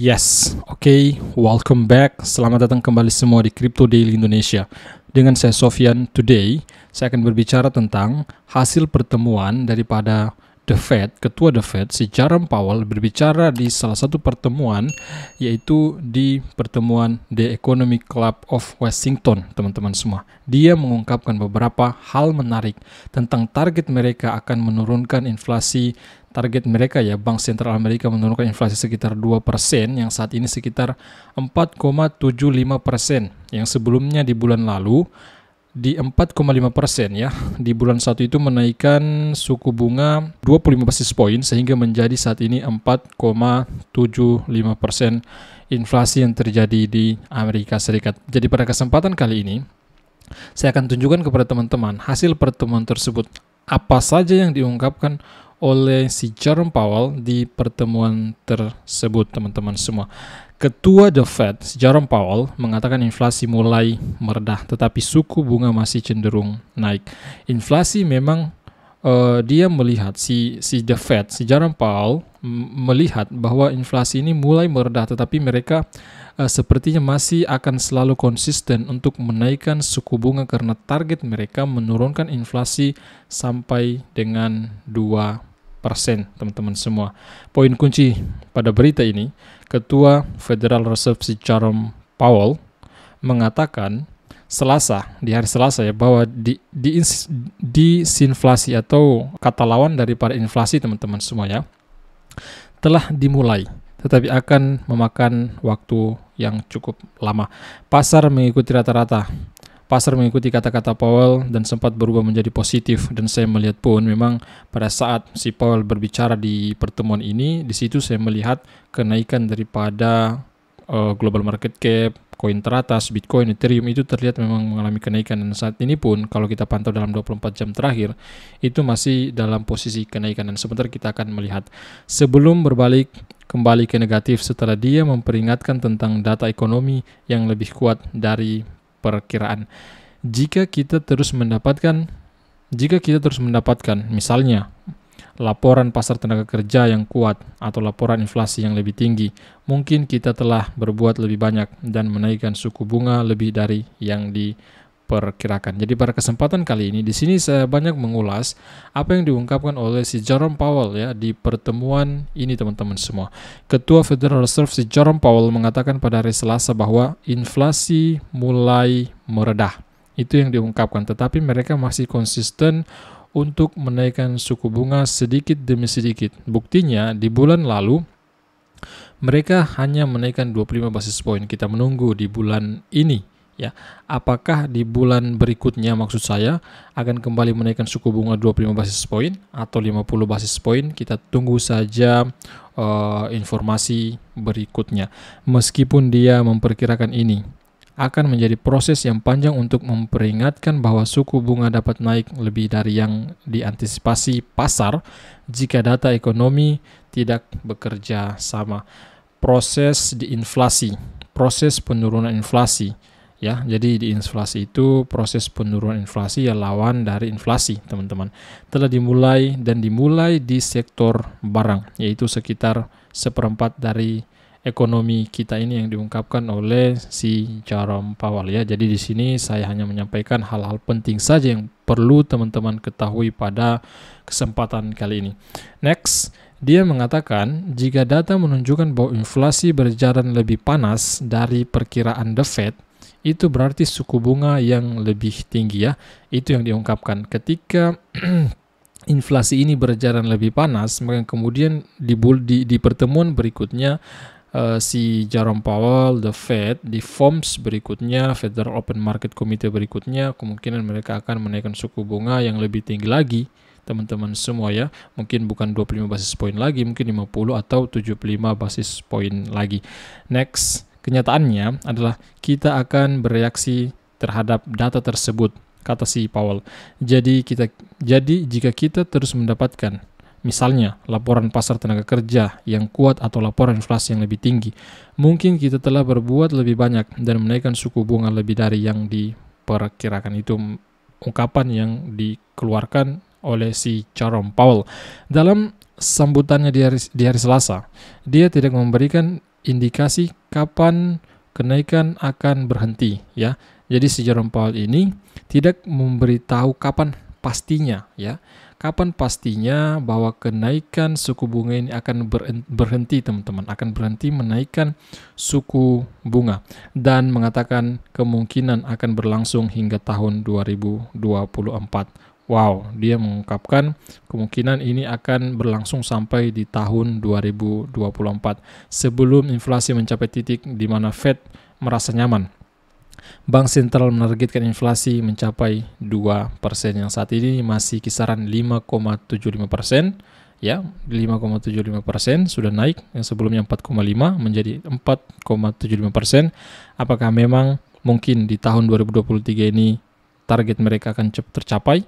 Yes, oke, welcome back. Selamat datang kembali semua di Crypto Daily Indonesia. Dengan saya Sofyan, today saya akan berbicara tentang hasil pertemuan daripada The Fed, Ketua The Fed, si Jerome Powell berbicara di salah satu pertemuan, yaitu di pertemuan The Economic Club of Washington, teman-teman semua. Dia mengungkapkan beberapa hal menarik tentang target mereka akan menurunkan inflasi. Target mereka ya, Bank Sentral Amerika menurunkan inflasi sekitar 2%, yang saat ini sekitar 4,75%, yang sebelumnya di bulan lalu di 4,5% ya. Di bulan 1 itu menaikkan suku bunga 25 basis poin sehingga menjadi saat ini 4,75% inflasi yang terjadi di Amerika Serikat. Jadi pada kesempatan kali ini saya akan tunjukkan kepada teman-teman hasil pertemuan tersebut. Apa saja yang diungkapkan oleh si Jerome Powell di pertemuan tersebut, teman-teman semua. Ketua The Fed, si Jerome Powell, mengatakan inflasi mulai meredah, tetapi suku bunga masih cenderung naik. Inflasi memang dia melihat, si The Fed, si Jerome Powell melihat bahwa inflasi ini mulai meredah, tetapi mereka sepertinya masih akan selalu konsisten untuk menaikkan suku bunga karena target mereka menurunkan inflasi sampai dengan 2%, teman-teman semua. Poin kunci pada berita ini, Ketua Federal Reserve si Jerome Powell mengatakan di hari Selasa ya, bahwa disinflasi atau kata lawan daripada inflasi, teman-teman semua ya, telah dimulai, tetapi akan memakan waktu yang cukup lama. Pasar mengikuti kata-kata Powell dan sempat berubah menjadi positif, dan saya melihat pun memang pada saat si Powell berbicara di pertemuan ini, di situ saya melihat kenaikan daripada global market cap, koin teratas, Bitcoin, Ethereum itu terlihat memang mengalami kenaikan, dan saat ini pun kalau kita pantau dalam 24 jam terakhir itu masih dalam posisi kenaikan, dan sebentar kita akan melihat sebelum berbalik kembali ke negatif setelah dia memperingatkan tentang data ekonomi yang lebih kuat dari perkiraan. Jika kita terus mendapatkan misalnya laporan pasar tenaga kerja yang kuat atau laporan inflasi yang lebih tinggi, mungkin kita telah berbuat lebih banyak dan menaikkan suku bunga lebih dari yang diperkirakan. Jadi pada kesempatan kali ini di sini saya banyak mengulas apa yang diungkapkan oleh si Jerome Powell ya di pertemuan ini, teman-teman semua. Ketua Federal Reserve si Jerome Powell mengatakan pada hari Selasa bahwa inflasi mulai meredah. Itu yang diungkapkan, tetapi mereka masih konsisten untuk menaikkan suku bunga sedikit demi sedikit. Buktinya di bulan lalu mereka hanya menaikkan 25 basis poin. Kita menunggu di bulan ini ya. Apakah di bulan berikutnya, maksud saya, akan kembali menaikkan suku bunga 25 basis poin atau 50 basis poin? Kita tunggu saja informasi berikutnya. Meskipun dia memperkirakan ini akan menjadi proses yang panjang untuk memperingatkan bahwa suku bunga dapat naik lebih dari yang diantisipasi pasar jika data ekonomi tidak bekerja sama. Proses penurunan inflasi ya. Jadi di inflasi itu, proses penurunan inflasi ya lawan dari inflasi, teman-teman, telah dimulai di sektor barang, yaitu sekitar 1/4 dari ekonomi kita ini yang diungkapkan oleh si Jerome Powell ya. Jadi di sini saya hanya menyampaikan hal-hal penting saja yang perlu teman-teman ketahui pada kesempatan kali ini. Next, dia mengatakan jika data menunjukkan bahwa inflasi berjalan lebih panas dari perkiraan The Fed, itu berarti suku bunga yang lebih tinggi ya. Itu yang diungkapkan. Ketika inflasi ini berjalan lebih panas, maka kemudian di pertemuan berikutnya si Jerome Powell, The Fed, di FOMC berikutnya, Federal Open Market Committee berikutnya, kemungkinan mereka akan menaikkan suku bunga yang lebih tinggi lagi, teman-teman semua ya. Mungkin bukan 25 basis poin lagi, mungkin 50 atau 75 basis poin lagi. Next, kenyataannya adalah kita akan bereaksi terhadap data tersebut, kata si Powell. Jadi jika kita terus mendapatkan misalnya laporan pasar tenaga kerja yang kuat atau laporan inflasi yang lebih tinggi, mungkin kita telah berbuat lebih banyak dan menaikkan suku bunga lebih dari yang diperkirakan. Itu ungkapan yang dikeluarkan oleh si Jerome Powell. Dalam sambutannya di hari Selasa, dia tidak memberikan indikasi kapan kenaikan akan berhenti ya. Jadi si Jerome Powell ini tidak memberitahu kapan pastinya ya. Kapan pastinya bahwa kenaikan suku bunga ini akan berhenti teman-teman, akan berhenti menaikkan suku bunga dan mengatakan kemungkinan akan berlangsung hingga tahun 2024. Wow, dia mengungkapkan kemungkinan ini akan berlangsung sampai di tahun 2024 sebelum inflasi mencapai titik di mana Fed merasa nyaman. Bank sentral menargetkan inflasi mencapai 2%, yang saat ini masih kisaran 5,75%. Ya, 5,75% sudah naik, yang sebelumnya 4,5 menjadi 4,75%. Apakah memang mungkin di tahun 2023 ini target mereka akan tercapai?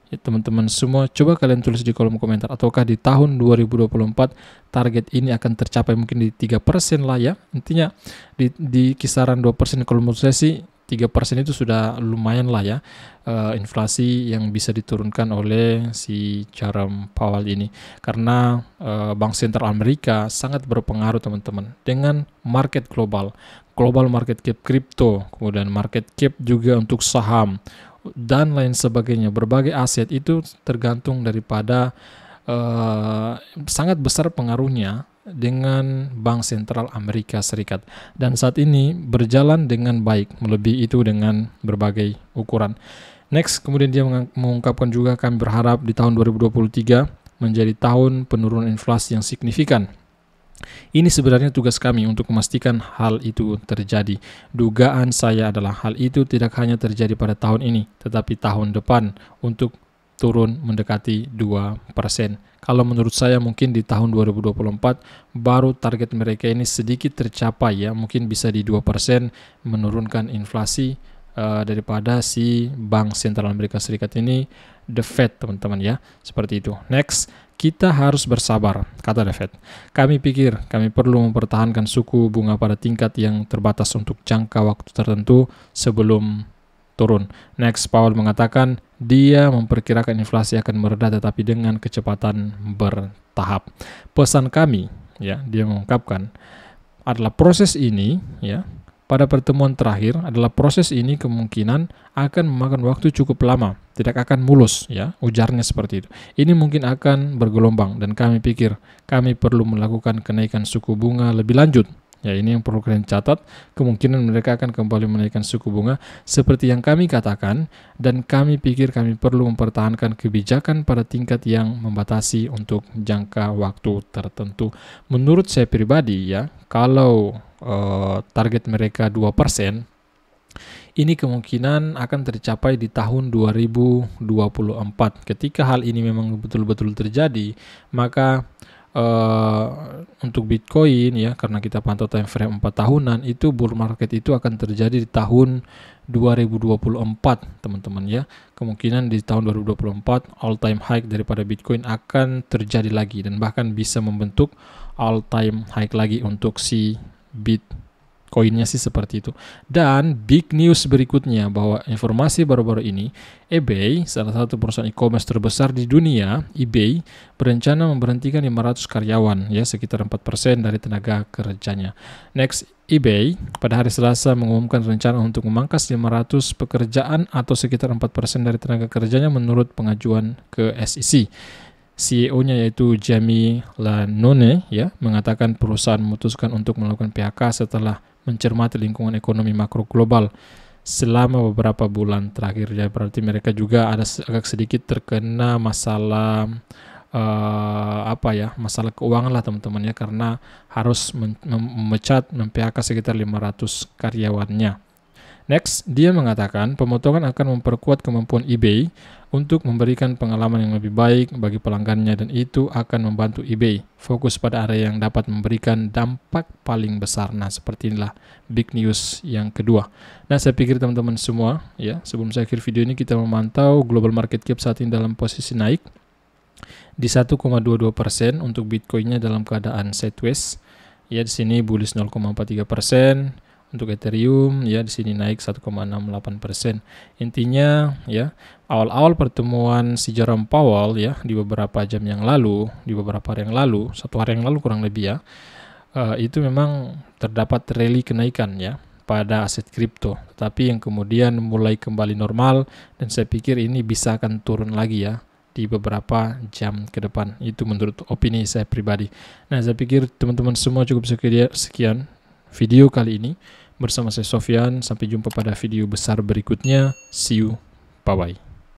Ya, teman-teman semua, coba kalian tulis di kolom komentar, ataukah di tahun 2024 target ini akan tercapai mungkin di 3% lah ya. Intinya di kisaran 2%. Kalau menurut saya sih 3% itu sudah lumayan lah ya, inflasi yang bisa diturunkan oleh si Jerome Powell ini. Karena Bank Sentral Amerika sangat berpengaruh teman-teman dengan market global market cap kripto, kemudian market cap juga untuk saham, dan lain sebagainya. Berbagai aset itu tergantung daripada sangat besar pengaruhnya dengan Bank Sentral Amerika Serikat, dan saat ini berjalan dengan baik, melebihi itu dengan berbagai ukuran. Next, kemudian dia mengungkapkan juga, kami berharap di tahun 2023 menjadi tahun penurunan inflasi yang signifikan. Ini sebenarnya tugas kami untuk memastikan hal itu terjadi. Dugaan saya adalah hal itu tidak hanya terjadi pada tahun ini, tetapi tahun depan untuk turun mendekati 2%. Kalau menurut saya mungkin di tahun 2024 baru target mereka ini sedikit tercapai ya, mungkin bisa di 2% menurunkan inflasi daripada si Bank Sentral Amerika Serikat ini, The Fed teman-teman ya, seperti itu. Next, kita harus bersabar, kata The Fed. Kami pikir kami perlu mempertahankan suku bunga pada tingkat yang terbatas untuk jangka waktu tertentu sebelum turun. Next, Powell mengatakan dia memperkirakan inflasi akan mereda tetapi dengan kecepatan bertahap. Pesan kami, ya, dia mengungkapkan adalah proses ini, ya, pada pertemuan terakhir adalah proses ini kemungkinan akan memakan waktu cukup lama, tidak akan mulus, ya, ujarnya seperti itu. Ini mungkin akan bergelombang dan kami pikir kami perlu melakukan kenaikan suku bunga lebih lanjut. Ya, ini yang perlu kalian catat, kemungkinan mereka akan kembali menaikkan suku bunga seperti yang kami katakan, dan kami pikir kami perlu mempertahankan kebijakan pada tingkat yang membatasi untuk jangka waktu tertentu. Menurut saya pribadi ya, kalau target mereka 2%, ini kemungkinan akan tercapai di tahun 2024. Ketika hal ini memang betul-betul terjadi, maka untuk Bitcoin ya, karena kita pantau time frame 4 tahunan, itu bull market itu akan terjadi di tahun 2024 teman-teman ya. Kemungkinan di tahun 2024 all time high daripada Bitcoin akan terjadi lagi, dan bahkan bisa membentuk all time high lagi untuk si Bitcoinnya sih, seperti itu. Dan big news berikutnya bahwa informasi baru-baru ini, eBay, salah satu perusahaan e-commerce terbesar di dunia, eBay berencana memberhentikan 500 karyawan, ya, sekitar 4% dari tenaga kerjanya. Next, eBay pada hari Selasa mengumumkan rencana untuk memangkas 500 pekerjaan atau sekitar 4% dari tenaga kerjanya menurut pengajuan ke SEC. CEO-nya yaitu Jamie Lanone ya, mengatakan perusahaan memutuskan untuk melakukan PHK setelah mencermati lingkungan ekonomi makro global selama beberapa bulan terakhir. Ya, berarti mereka juga ada agak sedikit terkena masalah masalah keuangan lah teman-teman ya, karena harus memecat, mem-PHK sekitar 500 karyawannya. Next, dia mengatakan pemotongan akan memperkuat kemampuan eBay untuk memberikan pengalaman yang lebih baik bagi pelanggannya, dan itu akan membantu eBay fokus pada area yang dapat memberikan dampak paling besar. Nah, seperti inilah big news yang kedua. Nah, saya pikir teman-teman semua ya, sebelum saya akhir video ini kita memantau global market cap saat ini dalam posisi naik di 1,22% untuk Bitcoinnya dalam keadaan sideways. Ya, di sini bullish 0,43%. Untuk Ethereum ya, di sini naik 1,68%. Intinya ya, awal-awal pertemuan si Jerome Powell ya, di beberapa jam yang lalu, di beberapa hari yang lalu, 1 hari yang lalu kurang lebih ya, itu memang terdapat rally kenaikan ya pada aset kripto, tapi yang kemudian mulai kembali normal, dan saya pikir ini bisa akan turun lagi ya di beberapa jam ke depan. Itu menurut opini saya pribadi. Nah, saya pikir teman-teman semua cukup sekian video kali ini bersama saya Sofyan. Sampai jumpa pada video besar berikutnya. See you, bye bye.